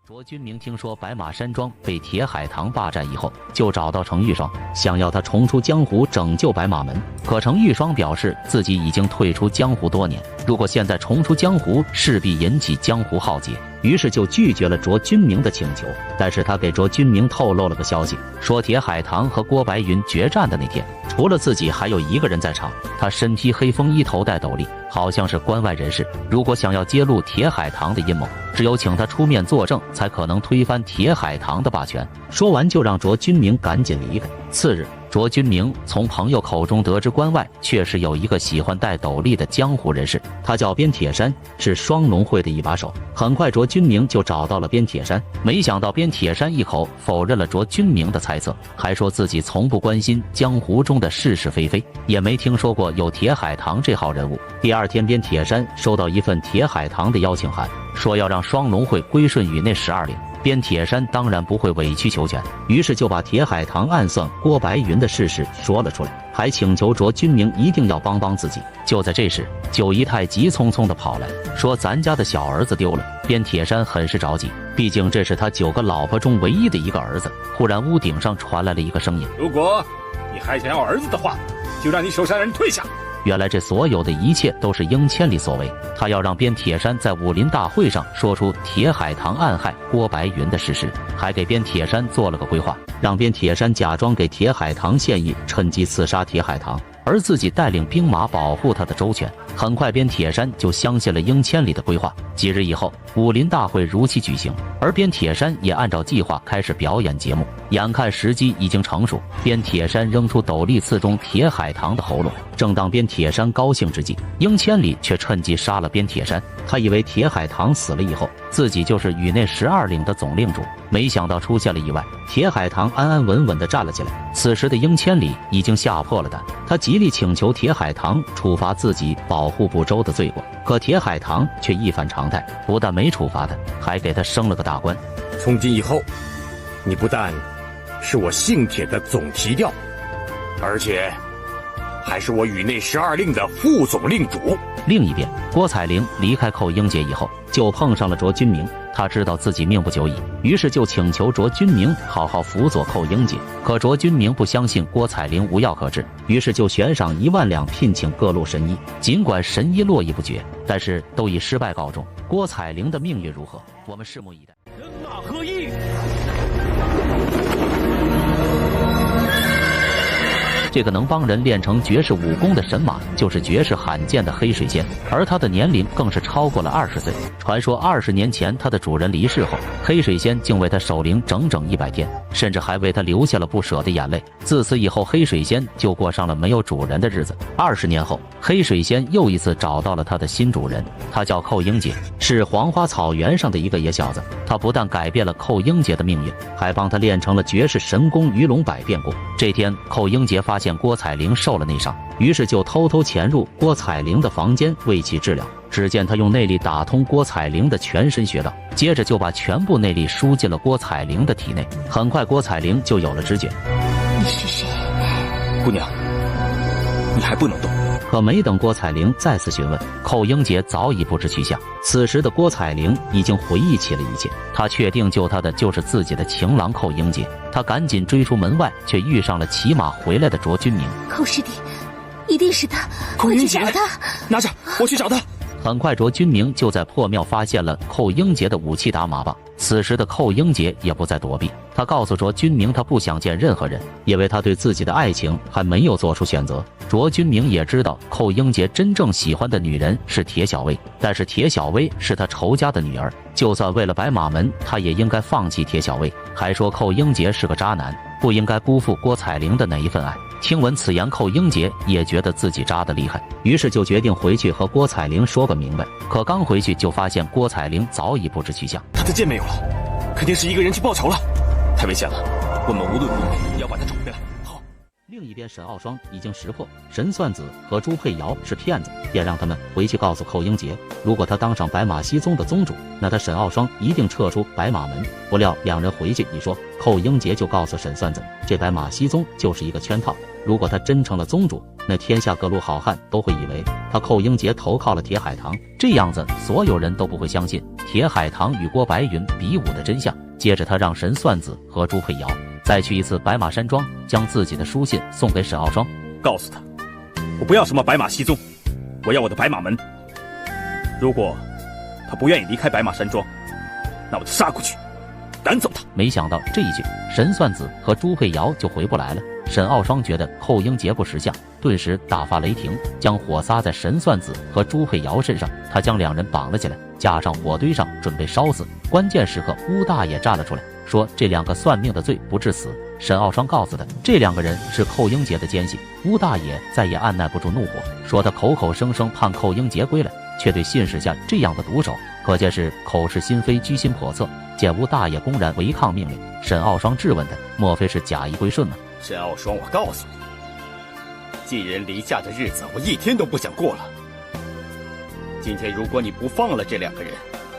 卓君明听说白马山庄被铁海棠霸占以后，就找到程玉霜，想要他重出江湖，拯救白马门。可程玉霜表示自己已经退出江湖多年，如果现在重出江湖，势必引起江湖浩劫，于是就拒绝了卓君明的请求。但是他给卓君明透露了个消息，说铁海棠和郭白云决战的那天，除了自己还有一个人在场，他身披黑风衣，头戴斗笠，好像是关外人士。如果想要揭露铁海棠的阴谋，只有请他出面作证，才可能推翻铁海棠的霸权。说完就让卓君明赶紧离开。次日，卓君明从朋友口中得知关外确实有一个喜欢戴斗笠的江湖人士，他叫边铁山，是双龙会的一把手。很快卓君明就找到了边铁山，没想到边铁山一口否认了卓君明的猜测，还说自己从不关心江湖中的是是非非，也没听说过有铁海棠这号人物。第二天，边铁山收到一份铁海棠的邀请函，说要让双龙会归顺宇内12领。边铁山当然不会委曲求全，于是就把铁海棠暗算郭白云的事实说了出来，还请求卓君明一定要帮自己。就在这时，九姨太急匆匆地跑来，说咱家的小儿子丢了。边铁山很是着急，毕竟这是他9个老婆中唯一的一个儿子。忽然屋顶上传来了一个声音，如果你还想要儿子的话，就让你手下人退下。原来这所有的一切都是应千里所为，他要让边铁山在武林大会上说出铁海棠暗害郭白云的事实，还给边铁山做了个规划，让边铁山假装给铁海棠献艺，趁机刺杀铁海棠，而自己带领兵马保护他的周全。很快边铁山就相信了应千里的规划。几日以后，武林大会如期举行，而边铁山也按照计划开始表演节目。眼看时机已经成熟，边铁山扔出斗笠刺中铁海棠的喉咙。正当边铁山高兴之际，应千里却趁机杀了边铁山。他以为铁海棠死了以后，自己就是宇内12领的总令主，没想到出现了意外，铁海棠安安稳稳地站了起来。此时的应千里已经吓破了胆，他极力请求铁海棠处罚自己保护不周的罪过，可铁海棠却一反常态，不但没处罚他，还给他升了个大官。从今以后，你不但是我姓铁的总提调，而且还是我宇内12令的副总令主。另一边，郭彩玲离开寇英杰以后，就碰上了卓君明。他知道自己命不久矣，于是就请求卓君明好好辅佐寇英杰。可卓君明不相信郭彩玲无药可治，于是就悬赏1万两聘请各路神医。尽管神医络绎不绝，但是都以失败告终。郭彩玲的命运如何，我们拭目以待。人马合一。这个能帮人练成绝世武功的神马，就是绝世罕见的黑水仙，而它的年龄更是超过了20岁。传说20年前它的主人离世后，黑水仙竟为它守灵整整100天，甚至还为它流下了不舍的眼泪。自此以后，黑水仙就过上了没有主人的日子。20年后，黑水仙又一次找到了它的新主人，他叫寇英杰，是黄花草原上的一个野小子。他不但改变了寇英杰的命运，还帮他练成了绝世神功鱼龙百变功。这天，寇英杰发现郭彩玲受了内伤，于是就偷偷潜入郭彩玲的房间为其治疗。只见他用内力打通郭彩玲的全身穴道，接着就把全部内力输进了郭彩玲的体内。很快郭彩玲就有了知觉。你是谁？姑娘，你还不能动。可没等郭彩玲再次询问，寇英杰早已不知去向。此时的郭彩玲已经回忆起了一切，她确定救她的就是自己的情郎寇英杰。她赶紧追出门外，却遇上了骑马回来的卓君明。寇师弟，一定是他，快去找他！拿着，我去找他。很快，卓君明就在破庙发现了寇英杰的武器打马棒。此时的寇英杰也不再躲避，他告诉卓君明，他不想见任何人，因为他对自己的爱情还没有做出选择。卓君明也知道寇英杰真正喜欢的女人是铁小薇，但是铁小薇是他仇家的女儿，就算为了白马门，他也应该放弃铁小薇。还说寇英杰是个渣男，不应该辜负郭彩玲的那一份爱。听闻此言，寇英杰也觉得自己渣得厉害，于是就决定回去和郭彩玲说个明白。可刚回去就发现郭彩玲早已不知去向，他的剑没有了，肯定是一个人去报仇了，太危险了，我们无论如何也要把他找回来。好。另一边，沈傲霜已经识破神算子和朱佩瑶是骗子，便让他们回去告诉寇英杰，如果他当上白马西宗的宗主，那他沈傲霜一定撤出白马门。不料两人回去一说，寇英杰就告诉沈算子，这白马西宗就是一个圈套，如果他真成了宗主，那天下各路好汉都会以为他寇英杰投靠了铁海棠，这样子所有人都不会相信铁海棠与郭白云比武的真相。接着他让神算子和朱佩瑶再去一次白马山庄，将自己的书信送给沈傲霜，告诉他，我不要什么白马西宗，我要我的白马门。如果他不愿意离开白马山庄，那我就杀过去，赶走他。没想到这一句，神算子和朱佩瑶就回不来了。沈傲霜觉得寇英杰不识相，顿时大发雷霆，将火撒在神算子和朱佩瑶身上。他将两人绑了起来，架上火堆上，准备烧死。关键时刻，乌大爷站了出来，说这两个算命的罪不至死。沈傲霜告诉他，这两个人是寇英杰的奸细。乌大爷再也按耐不住怒火，说他口口声声盼寇英杰归来，却对信使下这样的毒手，可见是口是心非，居心叵测。见乌大爷公然违抗命令，沈傲霜质问他，莫非是假意归顺吗？沈傲霜，我告诉你，寄人篱下的日子我一天都不想过了。今天如果你不放了这两个人，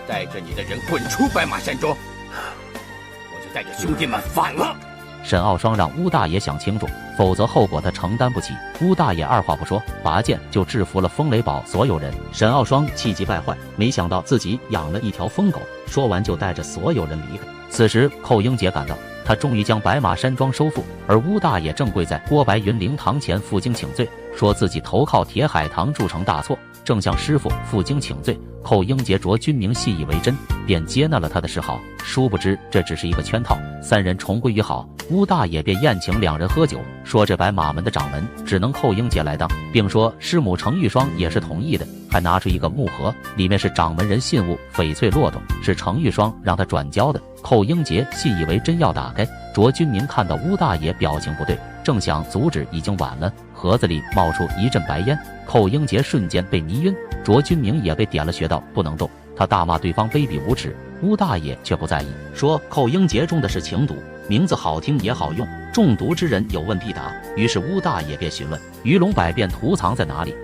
带着你的人滚出白马山庄，我就带着兄弟们反了。沈傲霜让乌大爷想清楚，否则后果他承担不起。乌大爷二话不说，拔剑就制服了风雷堡所有人。沈傲霜气急败坏，没想到自己养了一条疯狗，说完就带着所有人离开。此时寇英杰赶到，他终于将白马山庄收复，而乌大爷正跪在郭白云灵堂前负荆请罪，说自己投靠铁海棠铸成大错，正向师傅负荆请罪。寇英杰卓君明信以为真，便接纳了他的示好。殊不知这只是一个圈套，三人重归于好。乌大爷便宴请两人喝酒，说这白马门的掌门只能寇英杰来当，并说师母程玉霜也是同意的，还拿出一个木盒，里面是掌门人信物翡翠骆驼，是程玉霜让他转交的。寇英杰信以为真要打开，卓君明看到乌大爷表情不对，正想阻止，已经晚了，盒子里冒出一阵白烟，寇英杰瞬间被迷晕，卓君明也被点了穴道，不能动。他大骂对方卑鄙无耻，乌大爷却不在意，说寇英杰中的是情毒，名字好听也好用，中毒之人有问必答。于是乌大爷便询问鱼龙百变图藏在哪里。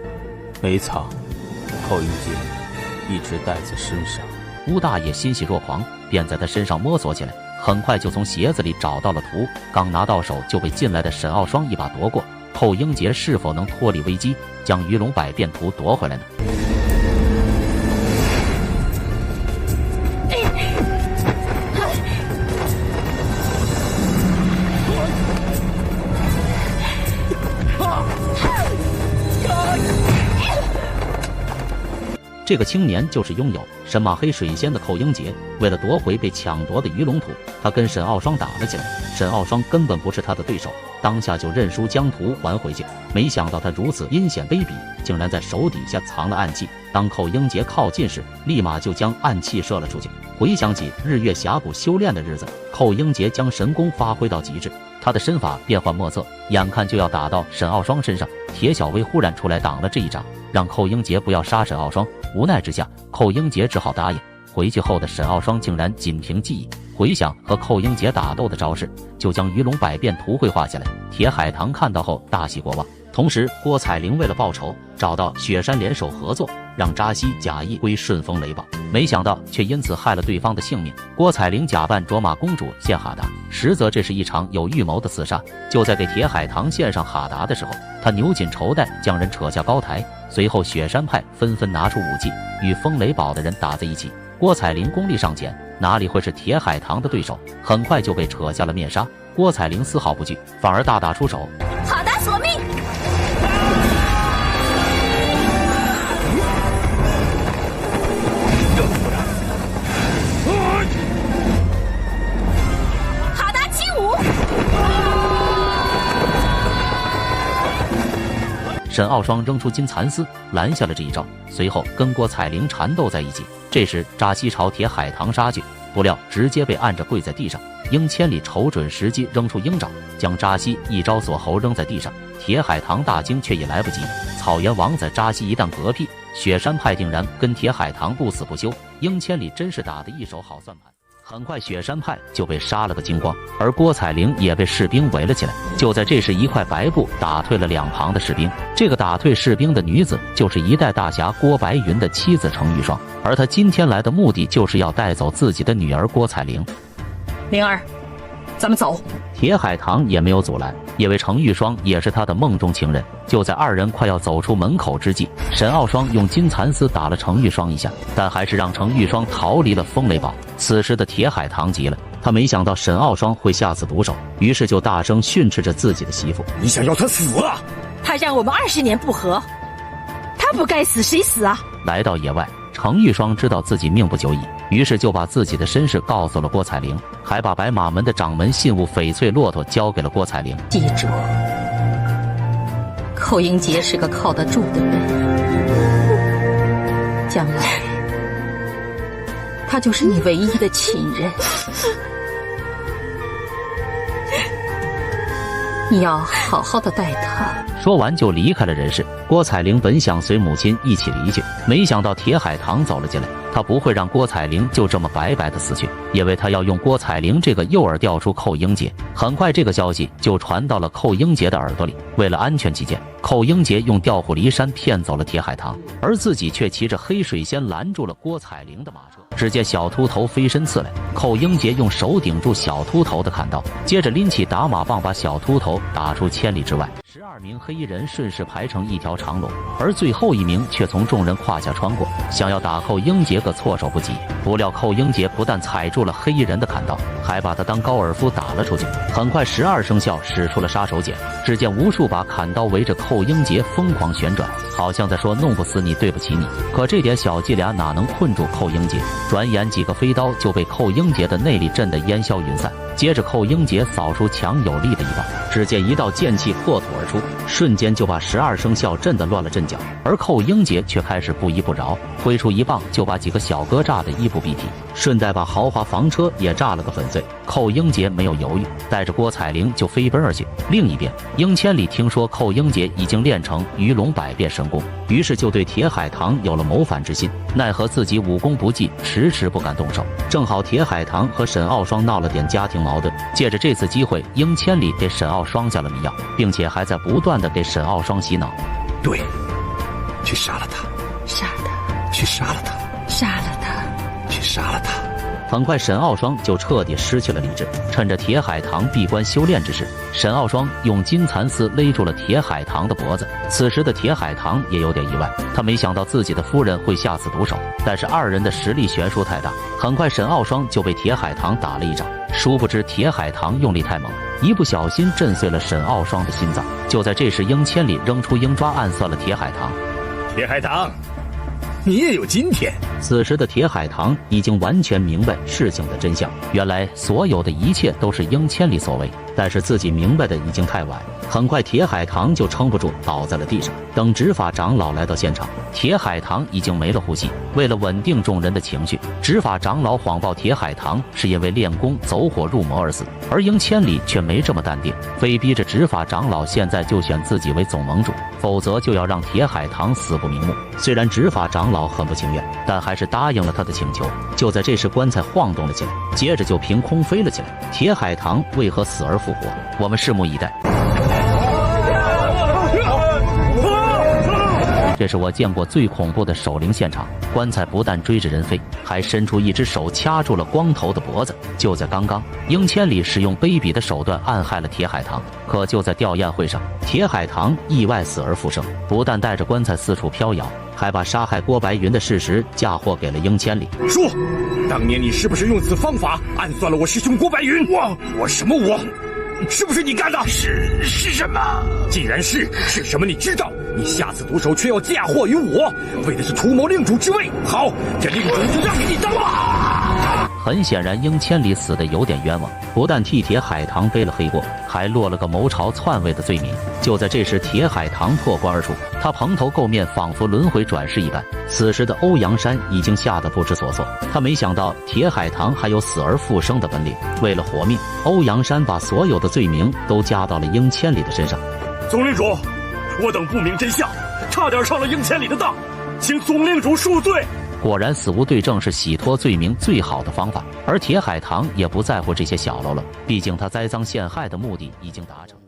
没藏，寇英杰一直带在身上。乌大爷欣喜若狂，便在他身上摸索起来，很快就从鞋子里找到了图，刚拿到手就被进来的沈傲霜一把夺过。寇英杰是否能脱离危机，将鱼龙百变图夺回来呢？这个青年就是拥有神马黑水仙的寇英杰，为了夺回被抢夺的鱼龙图，他跟沈傲霜打了起来。沈傲霜根本不是他的对手，当下就认输，将图还回去。没想到他如此阴险卑鄙，竟然在手底下藏了暗器。当寇英杰靠近时，立马就将暗器射了出去。回想起日月峡谷修炼的日子，寇英杰将神功发挥到极致，他的身法变幻莫测，眼看就要打到沈傲霜身上。铁小薇忽然出来挡了这一掌，让寇英杰不要杀沈傲霜。无奈之下，寇英杰只好答应。回去后的沈傲霜竟然仅凭记忆回想和寇英杰打斗的招式，就将鱼龙百变图绘画下来。铁海棠看到后大喜过望。同时郭采玲为了报仇，找到雪山联手合作，让扎西假意归顺风雷堡，没想到却因此害了对方的性命。郭采玲假扮卓玛公主献哈达，实则这是一场有预谋的刺杀。就在给铁海棠献上哈达的时候，他扭紧绸带将人扯下高台，随后雪山派纷纷拿出武器与风雷堡的人打在一起。郭采玲功力尚浅，哪里会是铁海棠的对手，很快就被扯下了面纱。郭采玲丝毫不惧，反而大打出手，哈达索命！哈达起舞！沈傲霜扔出金蚕丝拦下了这一招，随后跟郭采玲缠斗在一起。这时扎西朝铁海棠杀去，不料直接被按着跪在地上。鹰千里瞅准时机扔出鹰爪，将扎西一招锁喉扔在地上。铁海棠大惊，却也来不及。草原王子扎西一旦嗝屁，雪山派定然跟铁海棠不死不休。鹰千里真是打得一手好算盘。很快，雪山派就被杀了个精光，而郭采玲也被士兵围了起来。就在这时，一块白布打退了两旁的士兵。这个打退士兵的女子，就是一代大侠郭白云的妻子程玉霜，而她今天来的目的，就是要带走自己的女儿郭采玲。灵儿，咱们走。铁海棠也没有阻拦，因为程玉霜也是他的梦中情人。就在二人快要走出门口之际，沈傲霜用金蚕丝打了程玉霜一下，但还是让程玉霜逃离了风雷堡。此时的铁海棠急了，他没想到沈傲霜会下此毒手，于是就大声训斥着自己的媳妇：“你想要他死啊？他让我们20年不和，他不该死，谁死啊？”来到野外，程玉霜知道自己命不久矣，于是就把自己的身世告诉了郭采玲，还把白马门的掌门信物翡翠骆驼交给了郭采玲。记住，寇英杰是个靠得住的人，将来他就是你唯一的亲人，你要好好的待他。说完就离开了人世。郭采玲本想随母亲一起离去，没想到铁海棠走了进来。他不会让郭采玲就这么白白的死去，因为他要用郭采玲这个诱饵钓出寇英杰。很快，这个消息就传到了寇英杰的耳朵里。为了安全起见，寇英杰用调虎离山骗走了铁海棠，而自己却骑着黑水仙拦住了郭采玲的马车。只见小秃头飞身刺来，寇英杰用手顶住小秃头的砍刀，接着拎起打马棒把小秃头打出千里之外。12名黑衣人顺势排成一条长龙，而最后一名却从众人胯下穿过，想要打寇英杰个措手不及。不料寇英杰不但踩住了黑衣人的砍刀，还把他当高尔夫打了出去。很快12生肖使出了杀手锏，只见无数把砍刀围着寇英杰疯狂旋转，好像在说弄不死你对不起你。可这点小伎俩哪能困住寇英杰？转眼几个飞刀就被寇英杰的内力震得烟消云散。接着寇英杰扫出强有力的一棒，只见一道剑气破土而出，瞬间就把12生肖震得乱了阵脚。而寇英杰却开始不依不饶，挥出一棒就把几个小哥炸得衣不蔽体，顺带把豪华房车也炸了个粉碎。寇英杰没有犹豫，带着郭采玲就飞奔而去。另一边，英千里听说寇英杰已经练成鱼龙百变神功，于是就对铁海棠有了谋反之心，奈何自己武功不济，迟迟不敢动手。正好铁海棠和沈傲霜闹了点家庭矛盾，借着这次机会，英千里给沈傲霜下了迷药，并且还在不断的给沈傲霜洗脑。对，去杀了他，杀他，去杀了他，杀了他，去杀了他。很快，沈傲霜就彻底失去了理智。趁着铁海棠闭关修炼之时，沈傲霜用金蚕丝勒住了铁海棠的脖子。此时的铁海棠也有点意外，他没想到自己的夫人会下此毒手，但是二人的实力悬殊太大，很快沈傲霜就被铁海棠打了一掌。殊不知铁海棠用力太猛，一不小心震碎了沈傲霜的心脏。就在这时，英千里扔出鹰抓暗算了铁海棠。铁海棠，你也有今天。此时的铁海棠已经完全明白事情的真相，原来所有的一切都是英千里所为，但是自己明白的已经太晚。很快铁海棠就撑不住倒在了地上。等执法长老来到现场，铁海棠已经没了呼吸。为了稳定众人的情绪，执法长老谎报铁海棠是因为练功走火入魔而死，而英千里却没这么淡定，非逼着执法长老现在就选自己为总盟主，否则就要让铁海棠死不瞑目。虽然执法长老很不情愿，但还是答应了他的请求。就在这时，棺材晃动了起来，接着就凭空飞了起来。铁海棠为何死而复活？我们拭目以待。这是我见过最恐怖的守灵现场，棺材不但追着人飞，还伸出一只手掐住了光头的脖子。就在刚刚，英千里使用卑鄙的手段暗害了铁海棠，可就在吊唁会上，铁海棠意外死而复生，不但带着棺材四处飘摇，还把杀害郭白云的事实嫁祸给了英千里。说，当年你是不是用此方法暗算了我师兄郭白云？我什么我？是不是你干的？是什么？既然是什么？你知道，你下此毒手却要嫁祸于我，为的是图谋令主之位。好，这令主就让给你当吧。很显然，英千里死的有点冤枉，不但替铁海棠背了黑锅，还落了个谋朝篡位的罪名。就在这时，铁海棠破关而出，他蓬头垢面，仿佛轮回转世一般。此时的欧阳山已经吓得不知所措，他没想到铁海棠还有死而复生的本领。为了活命，欧阳山把所有的罪名都加到了英千里的身上。总令主，我等不明真相，差点上了英千里的当，请总令主恕罪。果然，死无对证是洗脱罪名最好的方法。而铁海棠也不在乎这些小喽啰，毕竟他栽赃陷害的目的已经达成。